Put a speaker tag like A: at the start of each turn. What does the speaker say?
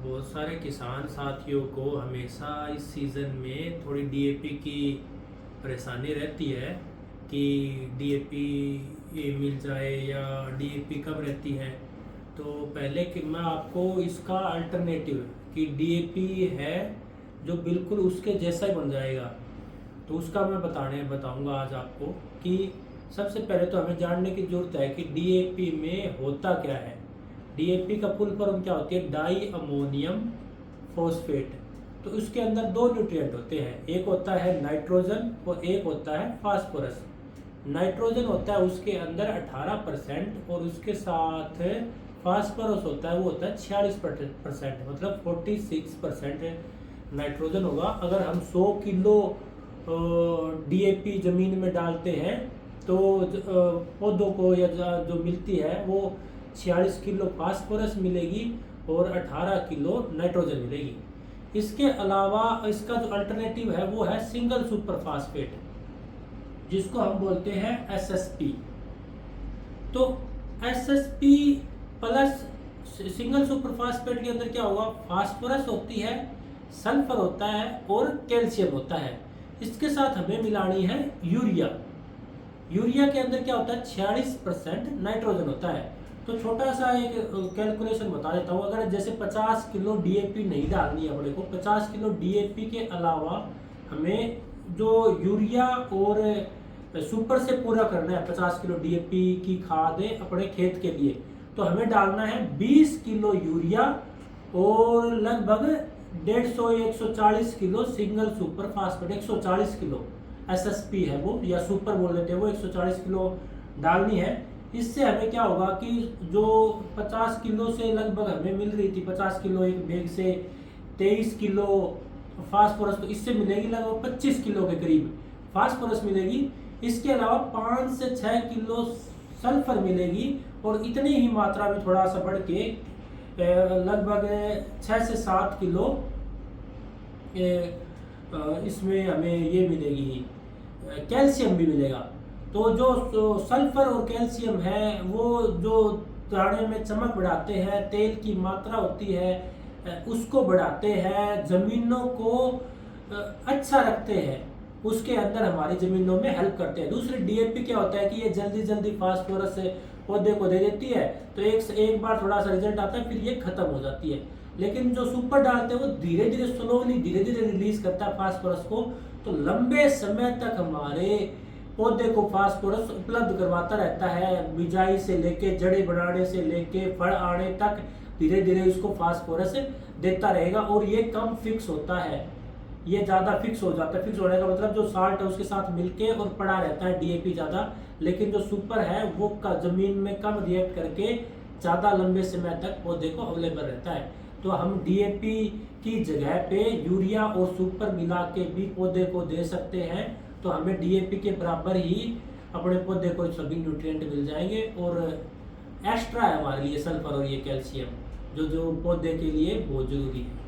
A: बहुत सारे किसान साथियों को हमेशा इस सीज़न में थोड़ी डीएपी की परेशानी रहती है कि डीएपी ये मिल जाए या डीएपी कब रहती है। तो पहले कि मैं आपको इसका अल्टरनेटिव कि डीएपी है जो बिल्कुल उसके जैसा ही बन जाएगा, तो उसका मैं बताऊंगा आज आपको कि सबसे पहले तो हमें जानने की ज़रूरत है कि डीएपी में होता क्या है। डीएपी का फुल फॉर्म क्या होती है? Di ammonium phosphate. तो उसके अंदर दो न्यूट्रिएंट होते हैं, एक होता है नाइट्रोजन और एक होता है फास्फोरस। नाइट्रोजन होता है उसके अंदर 18% और उसके साथ फास्फोरस होता है वो होता है 46%, मतलब 46% नाइट्रोजन होगा। अगर हम 100 किलो डीएपी ज़मीन में डालते हैं तो पौधों को या जो मिलती है वो 46 किलो फास्फोरस मिलेगी और 18 किलो नाइट्रोजन मिलेगी। इसके अलावा इसका जो अल्टरनेटिव है वो है सिंगल सुपर फास्फेट, जिसको हम बोलते हैं एसएसपी। तो SSP plus single super phosphate के अंदर क्या होगा? फास्फोरस होती है, सल्फर होता है और कैल्शियम होता है। इसके साथ हमें मिलानी है यूरिया। यूरिया के अंदर क्या होता है? 46% नाइट्रोजन होता है। तो छोटा सा एक कैलकुलेशन बता देता हूँ। अगर जैसे 50 किलो डीएपी नहीं डालनी है अपने को, 50 किलो डीएपी के अलावा हमें जो यूरिया और सुपर से पूरा करना है 50 किलो डीएपी की खाद अपने खेत के लिए, तो हमें डालना है 20 किलो यूरिया और लगभग 150-140 kilo single super phosphate. 140 kilo SSP है वो, या सुपर बोल देते हैं वो, 140 किलो डालनी है। इससे हमें क्या होगा कि जो 50 किलो से लगभग हमें मिल रही थी, 50 किलो एक बैग से 23 किलो फास्फोरस, तो इससे मिलेगी लगभग 25 किलो के करीब फास्फोरस मिलेगी। इसके अलावा 5 से 6 किलो सल्फर मिलेगी और इतनी ही मात्रा में थोड़ा सा बढ़ के लगभग 6 से 7 किलो इसमें हमें ये मिलेगी, कैल्शियम भी मिलेगा। तो जो सल्फर और कैल्शियम है वो जो दाने में चमक बढ़ाते हैं, तेल की मात्रा होती है उसको बढ़ाते हैं, जमीनों को अच्छा रखते हैं, उसके अंदर हमारी जमीनों में हेल्प करते हैं। दूसरी डीएपी क्या होता है कि ये जल्दी जल्दी फास्फोरस पौधे को दे देती है, तो एक बार थोड़ा सा रिजल्ट आता है फिर ये खत्म हो जाती है। लेकिन जो सुपर डालते हैं वो धीरे धीरे स्लोली धीरे धीरे रिलीज करता है फास्फोरस को, तो लंबे समय तक हमारे पौधे को फास्फोरस उपलब्ध करवाता रहता है। बिजाई से लेके जड़ें बनाने से लेके फल आने तक धीरे धीरे इसको फास्फोरस देता रहेगा। और ये कम फिक्स होता है, ये ज़्यादा फिक्स हो जाता है। फिक्स होने का मतलब जो साल्ट है उसके साथ मिलके और पड़ा रहता है डीएपी ज़्यादा, लेकिन जो सुपर है वो जमीन में कम रिएक्ट करके ज़्यादा लंबे समय तक पौधे को अवेलेबल रहता है। तो हम डीएपी की जगह पे यूरिया और सुपर मिला के भी पौधे को दे सकते हैं, तो हमें डीएपी के बराबर ही अपने पौधे को सभी न्यूट्रिएंट मिल जाएंगे। और एक्स्ट्रा है हमारे लिए सल्फर और ये कैल्शियम जो पौधे के लिए बहुत जरूरी है।